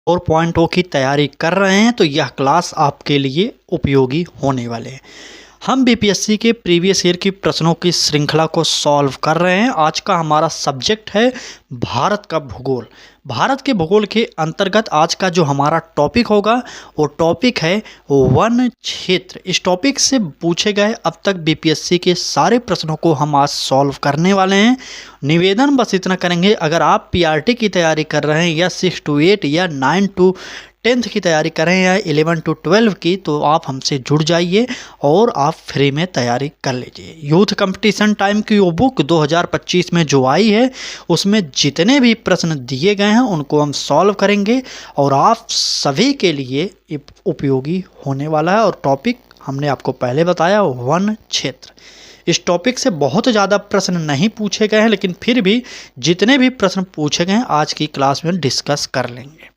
और पॉइंटों की तैयारी कर रहे हैं तो यह क्लास आपके लिए उपयोगी होने वाले हैं। हम बीपीएससी के प्रीवियस ईयर की प्रश्नों की श्रृंखला को सॉल्व कर रहे हैं। आज का हमारा सब्जेक्ट है भारत का भूगोल। भारत के भूगोल के अंतर्गत आज का जो हमारा टॉपिक होगा वो टॉपिक है वन क्षेत्र। इस टॉपिक से पूछे गए अब तक बीपीएससी के सारे प्रश्नों को हम आज सॉल्व करने वाले हैं। निवेदन बस इतना करेंगे, अगर आप पीआरटी की तैयारी कर रहे हैं या 6 to 8 या 9 to 10 की तैयारी करें या 11 to 12 की, तो आप हमसे जुड़ जाइए और आप फ्री में तैयारी कर लीजिए। यूथ कंपटीशन टाइम की वो बुक 2025 में जो आई है उसमें जितने भी प्रश्न दिए गए हैं उनको हम सॉल्व करेंगे और आप सभी के लिए उपयोगी होने वाला है। और टॉपिक हमने आपको पहले बताया वन क्षेत्र। इस टॉपिक से बहुत ज़्यादा प्रश्न नहीं पूछे गए हैं, लेकिन फिर भी जितने भी प्रश्न पूछे गए हैं आज की क्लास में डिस्कस कर लेंगे।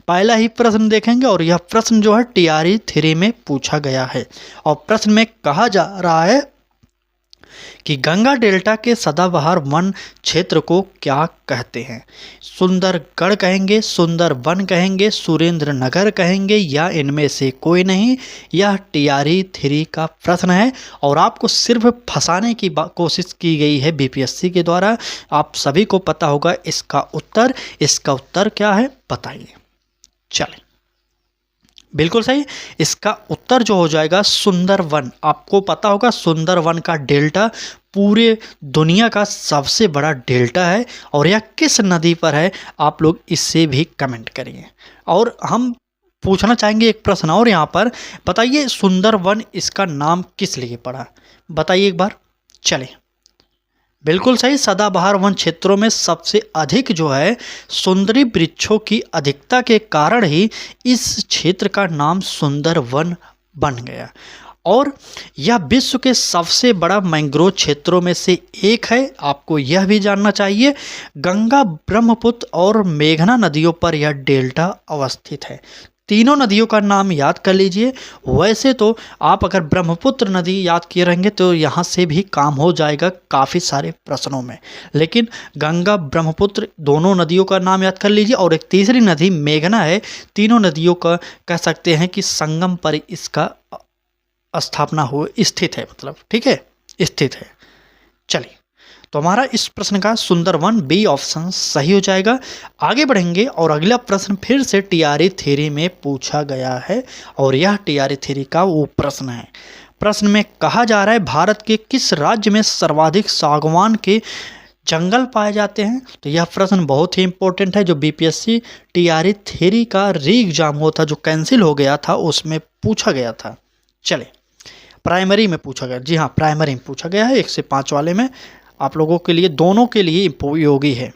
पहला ही प्रश्न देखेंगे और यह प्रश्न जो है टीआरई 3 में पूछा गया है और प्रश्न में कहा जा रहा है कि गंगा डेल्टा के सदाबहार वन क्षेत्र को क्या कहते हैं। सुंदरगढ़ कहेंगे, सुंदरवन कहेंगे, सुरेंद्र नगर कहेंगे या इनमें से कोई नहीं। यह टीआरई 3 का प्रश्न है और आपको सिर्फ फंसाने की कोशिश की गई है बीपीएससी के द्वारा। आप सभी को पता होगा इसका उत्तर। इसका उत्तर क्या है बताइए। चलें, बिल्कुल सही। इसका उत्तर जो हो जाएगा सुंदरवन। आपको पता होगा सुंदरवन का डेल्टा पूरे दुनिया का सबसे बड़ा डेल्टा है और यह किस नदी पर है आप लोग इससे भी कमेंट करिए। और हम पूछना चाहेंगे एक प्रश्न और यहाँ पर, बताइए सुंदरवन इसका नाम किस लिए पड़ा, बताइए एक बार। चलिए, बिल्कुल सही। सदाबहार वन क्षेत्रों में सबसे अधिक जो है सुंदरी वृक्षों की अधिकता के कारण ही इस क्षेत्र का नाम सुंदरवन बन गया और यह विश्व के सबसे बड़ा मैंग्रोव क्षेत्रों में से एक है। आपको यह भी जानना चाहिए गंगा, ब्रह्मपुत्र और मेघना नदियों पर यह डेल्टा अवस्थित है। तीनों नदियों का नाम याद कर लीजिए। वैसे तो आप अगर ब्रह्मपुत्र नदी याद किए रहेंगे तो यहाँ से भी काम हो जाएगा काफ़ी सारे प्रश्नों में, लेकिन गंगा, ब्रह्मपुत्र दोनों नदियों का नाम याद कर लीजिए और एक तीसरी नदी मेघना है। तीनों नदियों का कह सकते हैं कि संगम पर इसका स्थापना हो स्थित है, मतलब ठीक है, स्थित है। चलिए, तो हमारा इस प्रश्न का सुंदरवन बी ऑप्शन सही हो जाएगा। आगे बढ़ेंगे और अगला प्रश्न फिर से टीआरई 3 में पूछा गया है और यह टीआरई 3 का वो प्रश्न है। प्रश्न में कहा जा रहा है भारत के किस राज्य में सर्वाधिक सागवान के जंगल पाए जाते हैं। तो यह प्रश्न बहुत ही इंपॉर्टेंट है जो बीपीएससी टीआरई 3 का री एग्जाम हुआ था जो कैंसिल हो गया था उसमें पूछा गया था। चले, प्राइमरी में पूछा गया, जी हाँ प्राइमरी में पूछा गया है 1 से 5 वाले में। आप लोगों के लिए दोनों के लिए उपयोगी है।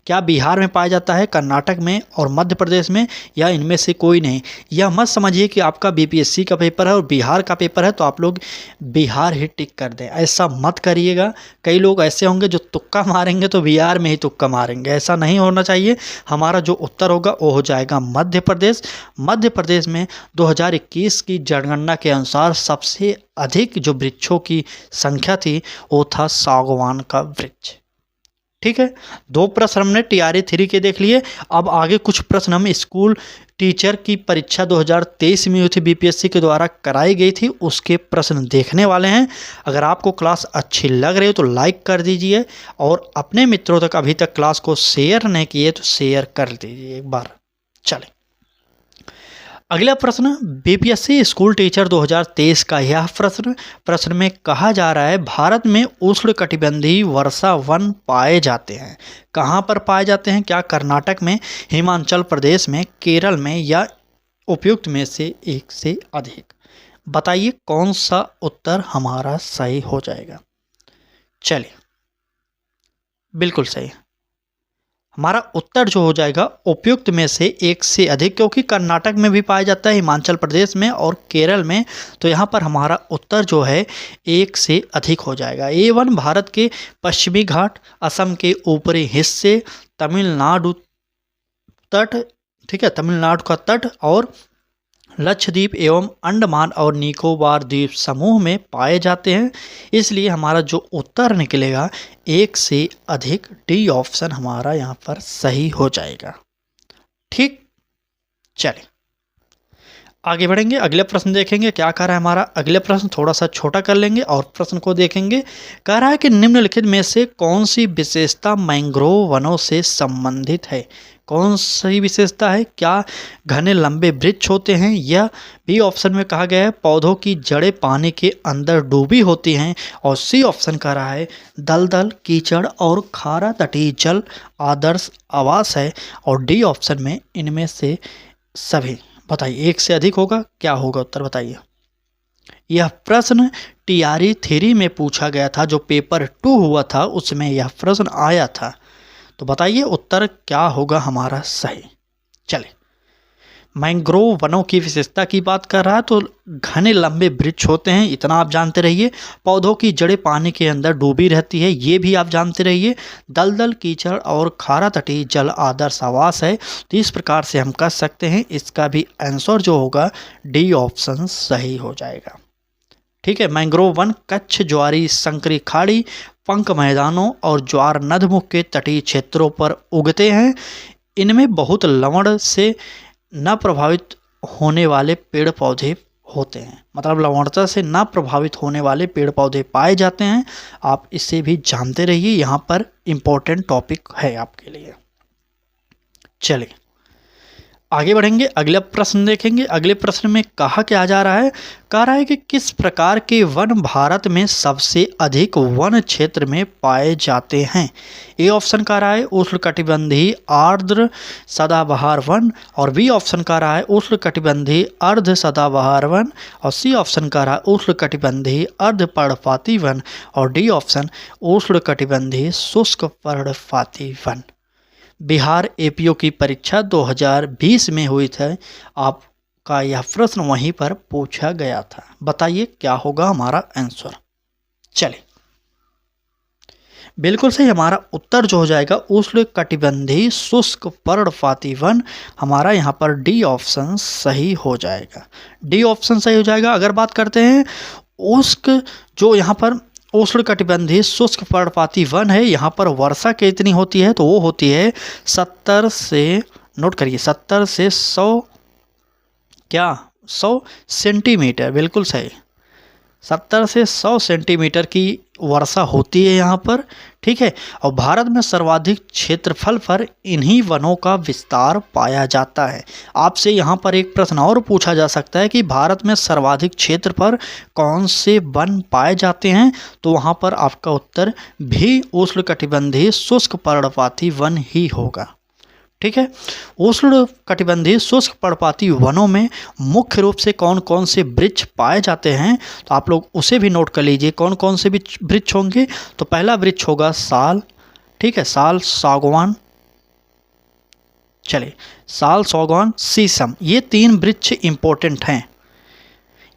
क्या बिहार में पाया जाता है, कर्नाटक में और मध्य प्रदेश में या इनमें से कोई नहीं। यह मत समझिए कि आपका बीपीएससी का पेपर है और बिहार का पेपर है तो आप लोग बिहार ही टिक कर दें, ऐसा मत करिएगा। कई लोग ऐसे होंगे जो तुक्का मारेंगे तो बिहार में ही तुक्का मारेंगे, ऐसा नहीं होना चाहिए। हमारा जो उत्तर होगा वो हो जाएगा मध्य प्रदेश। मध्य प्रदेश में 2021 की जनगणना के अनुसार सबसे अधिक जो वृक्षों की संख्या थी वो था सागवान का वृक्ष। ठीक है, 2 प्रश्न हमने टीआरई 3 के देख लिए। अब आगे कुछ प्रश्न हम स्कूल टीचर की परीक्षा 2023 में हुई थी, बीपीएससी के द्वारा कराई गई थी, उसके प्रश्न देखने वाले हैं। अगर आपको क्लास अच्छी लग रही हो तो लाइक कर दीजिए और अपने मित्रों तक अभी तक क्लास को शेयर नहीं किए तो शेयर कर दीजिए एक बार। चलें, अगला प्रश्न बीपीएससी स्कूल टीचर 2023 का यह प्रश्न में कहा जा रहा है भारत में उष्णकटिबंधीय वर्षा वन पाए जाते हैं। कहाँ पर पाए जाते हैं, क्या कर्नाटक में, हिमाचल प्रदेश में, केरल में या उपयुक्त में से एक से अधिक। बताइए कौन सा उत्तर हमारा सही हो जाएगा। चलिए, बिल्कुल सही, हमारा उत्तर जो हो जाएगा उपयुक्त में से एक से अधिक, क्योंकि कर्नाटक में भी पाया जाता है, हिमाचल प्रदेश में और केरल में। तो यहाँ पर हमारा उत्तर जो है एक से अधिक हो जाएगा। A1 भारत के पश्चिमी घाट, असम के ऊपरी हिस्से, तमिलनाडु तट, ठीक है, तमिलनाडु का तट और लक्षद्वीप एवं अंडमान और निकोबार द्वीप समूह में पाए जाते हैं। इसलिए हमारा जो उत्तर निकलेगा एक से अधिक, डी ऑप्शन हमारा यहाँ पर सही हो जाएगा। ठीक, चलिए आगे बढ़ेंगे, अगले प्रश्न देखेंगे क्या कह रहा है हमारा। अगले प्रश्न थोड़ा सा छोटा कर लेंगे और प्रश्न को देखेंगे। कह रहा है कि निम्नलिखित में से कौन सी विशेषता मैंग्रोव वनों से संबंधित है। कौन सी विशेषता है? क्या घने लंबे वृक्ष होते हैं? या बी ऑप्शन में कहा गया है पौधों की जड़ें पानी के अंदर डूबी होती हैं। और सी ऑप्शन कह रहा है दलदल, कीचड़ और खारा तटीय जल आदर्श आवास है। और डी ऑप्शन में इनमें से सभी। बताइए एक से अधिक होगा, क्या होगा उत्तर बताइए। यह प्रश्न टीआरई थ्री में पूछा गया था, जो पेपर 2 हुआ था उसमें यह प्रश्न आया था। तो बताइए उत्तर क्या होगा हमारा सही। चले, मैंग्रोव वनों की विशेषता की बात कर रहा है तो घने लंबे वृक्ष होते हैं, इतना आप जानते रहिए। पौधों की जड़ें पानी के अंदर डूबी रहती है, ये भी आप जानते रहिए। दलदल, कीचड़ और खारा तटीय जल आदर्श आवास है। तो इस प्रकार से हम कह सकते हैं इसका भी आंसर जो होगा डी ऑप्शन सही हो जाएगा। ठीक है, मैंग्रोव वन कच्छ, ज्वारी, संकरी खाड़ी, पंक मैदानों और ज्वार नदमुख के तटीय क्षेत्रों पर उगते हैं। इनमें बहुत लवण से न प्रभावित होने वाले पेड़ पौधे होते हैं, मतलब लवणता से न प्रभावित होने वाले पेड़ पौधे पाए जाते हैं। आप इसे भी जानते रहिए, यहाँ पर इम्पोर्टेंट टॉपिक है आपके लिए। चलिए आगे बढ़ेंगे, अगला प्रश्न देखेंगे। अगले प्रश्न में कहा क्या जा रहा है, कह रहा है कि किस प्रकार के वन भारत में सबसे अधिक वन क्षेत्र में पाए जाते हैं। ए ऑप्शन कह रहा है उष्णकटिबंधीय आर्द्र सदाबहार वन। और बी ऑप्शन कह रहा है उष्णकटिबंधीय अर्ध सदाबहार वन। और सी ऑप्शन कह रहा है उष्णकटिबंधीय अर्ध पर्णपाती वन। और डी ऑप्शन उष्णकटिबंधीय शुष्क पर्णपाती वन। बिहार एपीओ की परीक्षा 2020 में हुई थी, आपका यह प्रश्न वहीं पर पूछा गया था। बताइए क्या होगा हमारा आंसर। चलिए बिल्कुल सही, हमारा उत्तर जो हो जाएगा उष्णकटिबंधीय शुष्क पर्णपाती वन। हमारा यहाँ पर डी ऑप्शन सही हो जाएगा। डी ऑप्शन सही हो जाएगा। अगर बात करते हैं उष्ण जो यहाँ पर उष्णकटिबंधीय शुष्क पर्णपाती वन है, यहाँ पर वर्षा कितनी होती है तो वो होती है 70 से, नोट करिए 70 से 100 सेंटीमीटर। बिल्कुल सही, 70 से 100 सेंटीमीटर की वर्षा होती है यहाँ पर। ठीक है, और भारत में सर्वाधिक क्षेत्रफल पर इन्हीं वनों का विस्तार पाया जाता है। आपसे यहाँ पर एक प्रश्न और पूछा जा सकता है कि भारत में सर्वाधिक क्षेत्र पर कौन से वन पाए जाते हैं, तो वहाँ पर आपका उत्तर भी उष्णकटिबंधीय शुष्क पर्णपाती वन ही होगा। ठीक है, उष्णकटिबंधीय शुष्क पर्णपाती वनों में मुख्य रूप से कौन कौन से वृक्ष पाए जाते हैं, तो आप लोग उसे भी नोट कर लीजिए कौन कौन से वृक्ष होंगे। तो पहला वृक्ष होगा साल। ठीक है, साल, सागवान, चलिए साल, सागवान, शीशम, ये 3 वृक्ष इंपॉर्टेंट हैं।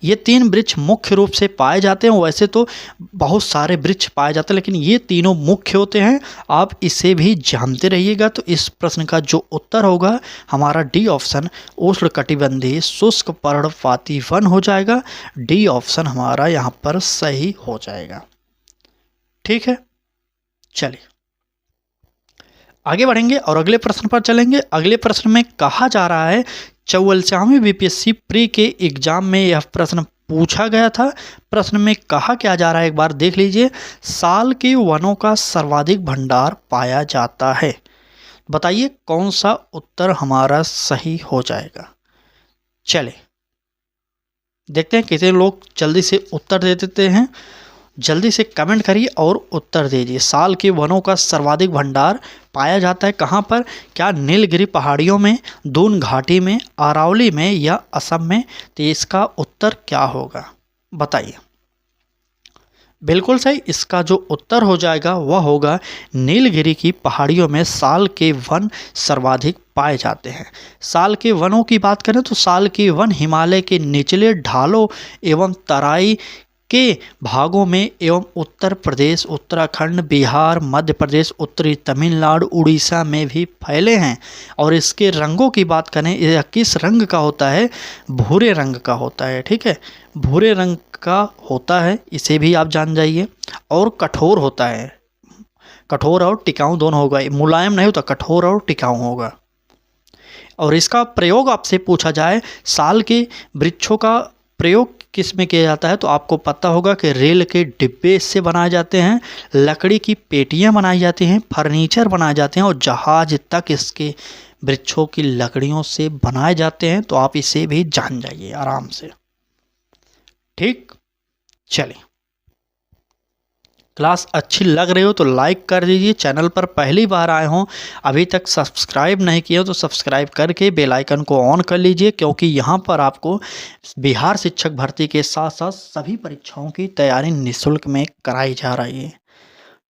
ये 3 वृक्ष मुख्य रूप से पाए जाते हैं। वैसे तो बहुत सारे वृक्ष पाए जाते हैं लेकिन ये तीनों मुख्य होते हैं, आप इसे भी जानते रहिएगा। तो इस प्रश्न का जो उत्तर होगा हमारा डी ऑप्शन उष्णकटिबंधीय शुष्क पर्णपाती वन हो जाएगा। डी ऑप्शन हमारा यहाँ पर सही हो जाएगा। ठीक है, चलिए आगे बढ़ेंगे और अगले प्रश्न पर चलेंगे। अगले प्रश्न में कहा जा रहा है 44वें बीपीएससी प्री के एग्जाम में यह प्रश्न पूछा गया था। प्रश्न में कहा क्या जा रहा है एक बार देख लीजिए। साल के वनों का सर्वाधिक भंडार पाया जाता है। बताइए कौन सा उत्तर हमारा सही हो जाएगा। चले देखते हैं कितने लोग जल्दी से उत्तर दे देते हैं। जल्दी से कमेंट करिए और उत्तर दीजिए। साल के वनों का सर्वाधिक भंडार पाया जाता है कहाँ पर? क्या नीलगिरी पहाड़ियों में, दून घाटी में, अरावली में या असम में? तो इसका उत्तर क्या होगा बताइए। बिल्कुल सही, इसका जो उत्तर हो जाएगा वह होगा नीलगिरी की पहाड़ियों में साल के वन सर्वाधिक पाए जाते हैं। साल के वनों की बात करें तो साल के वन हिमालय के निचले ढालों एवं तराई के भागों में एवं उत्तर प्रदेश, उत्तराखंड, बिहार, मध्य प्रदेश, उत्तरी तमिलनाडु, उड़ीसा में भी फैले हैं। और इसके रंगों की बात करें, यह किस रंग का होता है? भूरे रंग का होता है। ठीक है, भूरे रंग का होता है, इसे भी आप जान जाइए। और कठोर होता है, कठोर और टिकाऊ दोनों होगा, मुलायम नहीं होता, कठोर और टिकाऊ होगा। और इसका प्रयोग आपसे पूछा जाए साल के वृक्षों का प्रयोग किस में किया जाता है, तो आपको पता होगा कि रेल के डिब्बे इससे बनाए जाते हैं, लकड़ी की पेटियां बनाई जाती हैं, फर्नीचर बनाए जाते हैं और जहाज तक इसके वृक्षों की लकड़ियों से बनाए जाते हैं। तो आप इसे भी जान जाइए आराम से। ठीक, चलिए, क्लास अच्छी लग रही हो तो लाइक कर दीजिए। चैनल पर पहली बार आए हों, अभी तक सब्सक्राइब नहीं किया हो तो सब्सक्राइब करके बेल आइकन को ऑन कर लीजिए, क्योंकि यहाँ पर आपको बिहार शिक्षक भर्ती के साथ साथ सभी परीक्षाओं की तैयारी निःशुल्क में कराई जा रही है।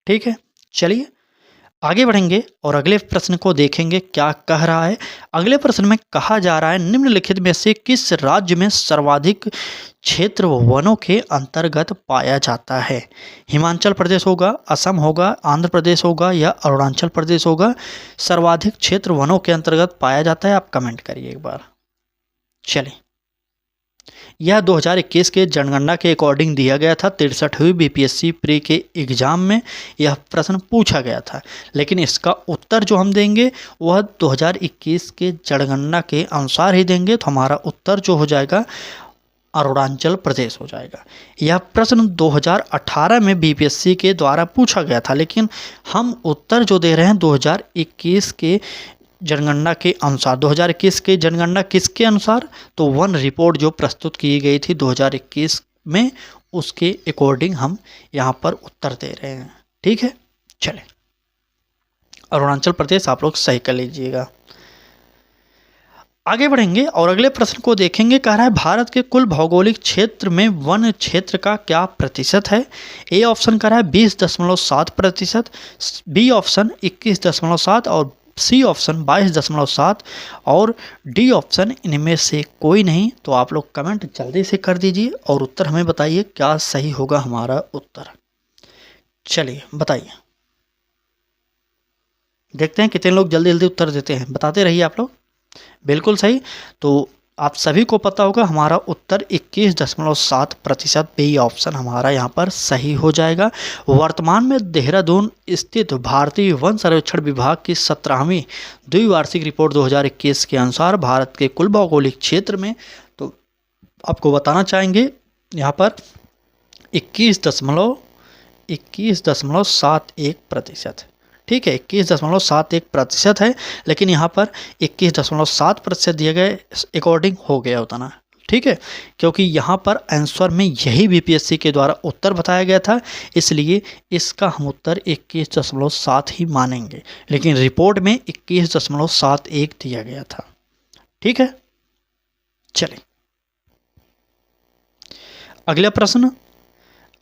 ठीक है, चलिए आगे बढ़ेंगे और अगले प्रश्न को देखेंगे क्या कह रहा है। अगले प्रश्न में कहा जा रहा है, निम्नलिखित में से किस राज्य में सर्वाधिक क्षेत्र वनों के अंतर्गत पाया जाता है? हिमाचल प्रदेश होगा, असम होगा, आंध्र प्रदेश होगा या अरुणाचल प्रदेश होगा? सर्वाधिक क्षेत्र वनों के अंतर्गत पाया जाता है, आप कमेंट करिए एक बार। चलिए, यह 2021 के जनगणना के अकॉर्डिंग दिया गया था। 63वीं बीपीएससी प्री के एग्जाम में यह प्रश्न पूछा गया था, लेकिन इसका उत्तर जो हम देंगे वह 2021 के जनगणना के अनुसार ही देंगे। तो हमारा उत्तर जो हो जाएगा अरुणाचल प्रदेश हो जाएगा। यह प्रश्न 2018 में बीपीएससी के द्वारा पूछा गया था, लेकिन हम उत्तर जो दे रहे हैं 2021 के जनगणना के अनुसार। 2021 के जनगणना किसके अनुसार? तो वन रिपोर्ट जो प्रस्तुत की गई थी 2021 में, उसके अकॉर्डिंग हम यहाँ पर उत्तर दे रहे हैं। ठीक है, चले, अरुणाचल प्रदेश आप लोग सही कर लीजिएगा। आगे बढ़ेंगे और अगले प्रश्न को देखेंगे। कह रहा है, भारत के कुल भौगोलिक क्षेत्र में वन क्षेत्र का क्या प्रतिशत है? ए ऑप्शन कह रहा है 20.7%, बी ऑप्शन 21.7 और सी ऑप्शन 22.7 और डी ऑप्शन इनमें से कोई नहीं। तो आप लोग कमेंट जल्दी से कर दीजिए और उत्तर हमें बताइए क्या सही होगा हमारा उत्तर। चलिए बताइए, देखते हैं कितने लोग जल्दी जल्दी उत्तर देते हैं। बताते रहिए आप लोग। बिल्कुल सही, तो आप सभी को पता होगा हमारा उत्तर 21.7% बी ऑप्शन हमारा यहाँ पर सही हो जाएगा। वर्तमान में देहरादून स्थित भारतीय वन सर्वेक्षण विभाग की 17वीं द्विवार्षिक रिपोर्ट 2021 के अनुसार भारत के कुल भौगोलिक क्षेत्र में, तो आपको बताना चाहेंगे यहाँ पर 21.71%। ठीक है, 21.71% है, लेकिन यहाँ पर 21.7% दिया गया, अकॉर्डिंग हो गया उतना। ठीक है, क्योंकि यहाँ पर आंसर में यही बीपीएससी के द्वारा उत्तर बताया गया था, इसलिए इसका हम उत्तर 21.7 ही मानेंगे, लेकिन रिपोर्ट में 21.71 दिया गया था। ठीक है, चलिए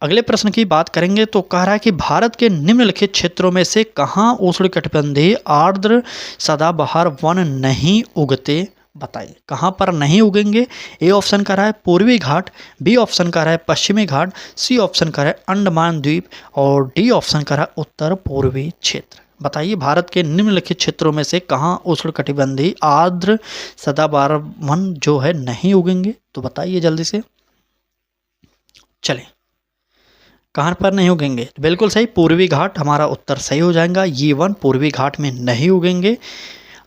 अगले प्रश्न की बात करेंगे। तो कह रहा है कि भारत के निम्नलिखित क्षेत्रों में से कहाँ उष्णकटिबंधीय आर्द्र सदाबहार वन नहीं उगते? बताइए कहाँ पर नहीं उगेंगे। ए ऑप्शन कह रहा है पूर्वी घाट, बी ऑप्शन कह रहा है पश्चिमी घाट, सी ऑप्शन कह रहा है अंडमान द्वीप और डी ऑप्शन कह रहा है उत्तर पूर्वी क्षेत्र। बताइए भारत के निम्नलिखित क्षेत्रों में से कहाँ उष्णकटिबंधीय आर्द्र सदाबहार वन जो है नहीं उगेंगे? तो बताइए जल्दी से। चलिए, कहाँ पर नहीं उगेंगे? तो बिल्कुल सही, पूर्वी घाट हमारा उत्तर सही हो जाएगा। ये वन पूर्वी घाट में नहीं उगेंगे,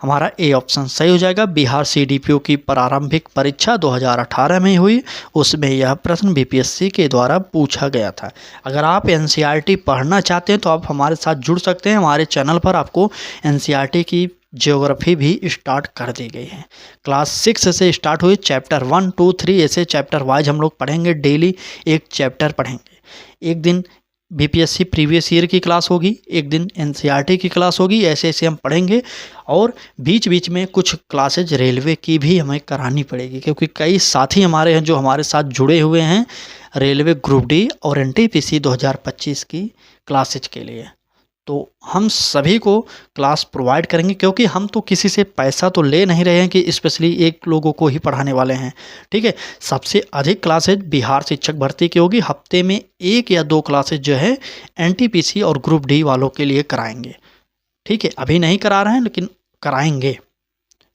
हमारा ए ऑप्शन सही हो जाएगा। बिहार सीडीपीओ की प्रारंभिक परीक्षा 2018 में हुई, उसमें यह प्रश्न बीपीएससी के द्वारा पूछा गया था। अगर आप एनसीईआरटी पढ़ना चाहते हैं तो आप हमारे साथ जुड़ सकते हैं। हमारे चैनल पर आपको एनसीईआरटी की ज्योग्राफी भी स्टार्ट कर दी गई है। क्लास 6 से स्टार्ट हुई, चैप्टर 1, 2, 3 ऐसे चैप्टर वाइज हम लोग पढ़ेंगे। डेली एक चैप्टर पढ़ेंगे। एक दिन बीपीएससी प्रीवियस ईयर की क्लास होगी, एक दिन एनसीईआरटी की क्लास होगी, ऐसे ऐसे हम पढ़ेंगे। और बीच बीच में कुछ क्लासेज रेलवे की भी हमें करानी पड़ेगी, क्योंकि कई साथी हमारे हैं जो हमारे साथ जुड़े हुए हैं रेलवे ग्रुप डी और एनटीपीसी 2025 की क्लासेज के लिए। तो हम सभी को क्लास प्रोवाइड करेंगे, क्योंकि हम तो किसी से पैसा तो ले नहीं रहे हैं कि स्पेशली एक लोगों को ही पढ़ाने वाले हैं। ठीक है, सबसे अधिक क्लासेज बिहार शिक्षक भर्ती की होगी। हफ्ते में 1 या 2 क्लासेज जो है एनटीपीसी और ग्रुप डी वालों के लिए कराएंगे। ठीक है, अभी नहीं करा रहे हैं लेकिन कराएंगे,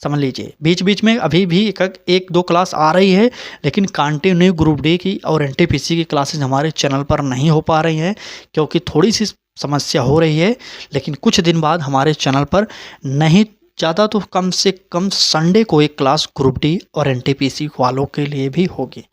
समझ लीजिए। बीच बीच में अभी भी 1-2 क्लास आ रही है, लेकिन कंटिन्यू ग्रुप डी की और एनटीपीसी की क्लासेज हमारे चैनल पर नहीं हो पा रही हैं, क्योंकि थोड़ी सी समस्या हो रही है। लेकिन कुछ दिन बाद हमारे चैनल पर नहीं ज़्यादा तो कम से कम संडे को एक क्लास ग्रुप डी और एनटीपीसी वालों के लिए भी होगी।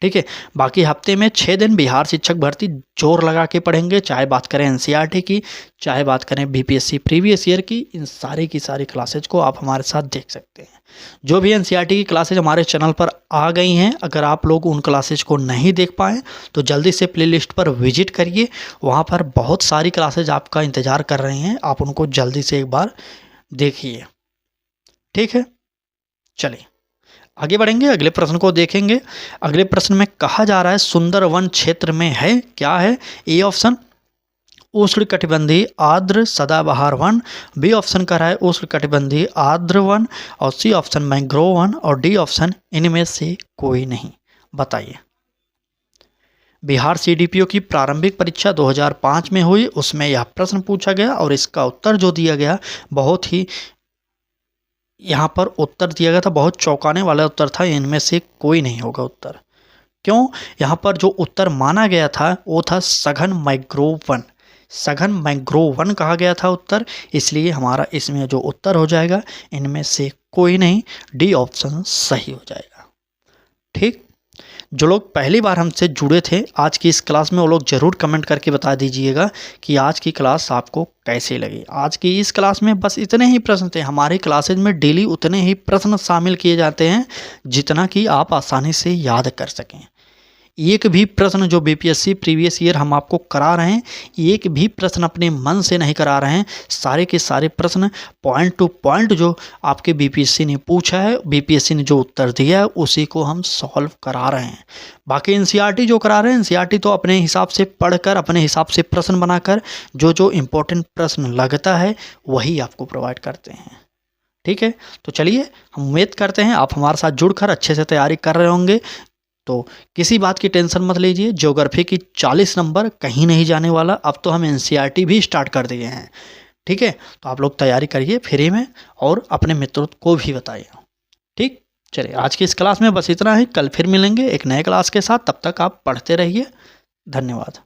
ठीक है, बाकी हफ्ते में 6 दिन बिहार शिक्षक भर्ती जोर लगा के पढ़ेंगे, चाहे बात करें एनसीईआरटी की, चाहे बात करें बीपीएससी प्रीवियस ईयर की। इन सारी की सारी क्लासेज को आप हमारे साथ देख सकते हैं। जो भी एनसीईआरटी की क्लासेज हमारे चैनल पर आ गई हैं, अगर आप लोग उन क्लासेज को नहीं देख पाएँ तो जल्दी से प्लेलिस्ट पर विजिट करिए, वहाँ पर बहुत सारी क्लासेज आपका इंतज़ार कर रहे हैं, आप उनको जल्दी से एक बार देखिए। ठीक है, चलिए आगे बढ़ेंगे, अगले प्रश्न को देखेंगे। अगले प्रश्न में कहा जा रहा है सुंदरवन क्षेत्र में है, क्या है? ए ऑप्शन उष्णकटिबंधीय आर्द्र सदाबहार वन, बी ऑप्शन कह रहा है उष्णकटिबंधीय आर्द्र वन, और सी ऑप्शन मैंग्रोव वन, और डी ऑप्शन इनमें से कोई नहीं। बताइए। बिहार सीडीपीओ की प्रारंभिक परीक्षा 2005 में हुई, उसमें यह प्रश्न पूछा गया और इसका उत्तर जो दिया गया बहुत ही, यहाँ पर उत्तर दिया गया था बहुत चौंकाने वाला उत्तर था, इनमें से कोई नहीं होगा उत्तर। क्यों? यहाँ पर जो उत्तर माना गया था वो था सघन मैंग्रोव वन, सघन मैंग्रोव वन कहा गया था उत्तर, इसलिए हमारा इसमें जो उत्तर हो जाएगा इनमें से कोई नहीं, डी ऑप्शन सही हो जाएगा। ठीक, जो लोग पहली बार हमसे जुड़े थे आज की इस क्लास में, वो लोग ज़रूर कमेंट करके बता दीजिएगा कि आज की क्लास आपको कैसे लगी। आज की इस क्लास में बस इतने ही प्रश्न थे, हमारी क्लासेज में डेली उतने ही प्रश्न शामिल किए जाते हैं जितना कि आप आसानी से याद कर सकें। एक भी प्रश्न जो बीपीएससी प्रीवियस ईयर हम आपको करा रहे हैं, एक भी प्रश्न अपने मन से नहीं करा रहे हैं, सारे के सारे प्रश्न पॉइंट टू पॉइंट जो आपके बीपीएससी ने पूछा है, बीपीएससी ने जो उत्तर दिया है उसी को हम सॉल्व करा रहे हैं। बाकी एनसीईआरटी जो करा रहे हैं, एनसीईआरटी तो अपने हिसाब से पढ़कर, अपने हिसाब से प्रश्न बनाकर जो जो इम्पोर्टेंट प्रश्न लगता है वही आपको प्रोवाइड करते हैं। ठीक है, तो चलिए हम उम्मीद करते हैं आप हमारे साथ जुड़कर अच्छे से तैयारी कर रहे होंगे। तो किसी बात की टेंशन मत लीजिए, ज्योग्राफी की 40 नंबर कहीं नहीं जाने वाला, अब तो हम एनसीईआरटी भी स्टार्ट कर दिए हैं। ठीक है, तो आप लोग तैयारी करिए फ्री में और अपने मित्रों को भी बताइए। ठीक, चलिए आज की इस क्लास में बस इतना ही, कल फिर मिलेंगे एक नए क्लास के साथ, तब तक आप पढ़ते रहिए। धन्यवाद।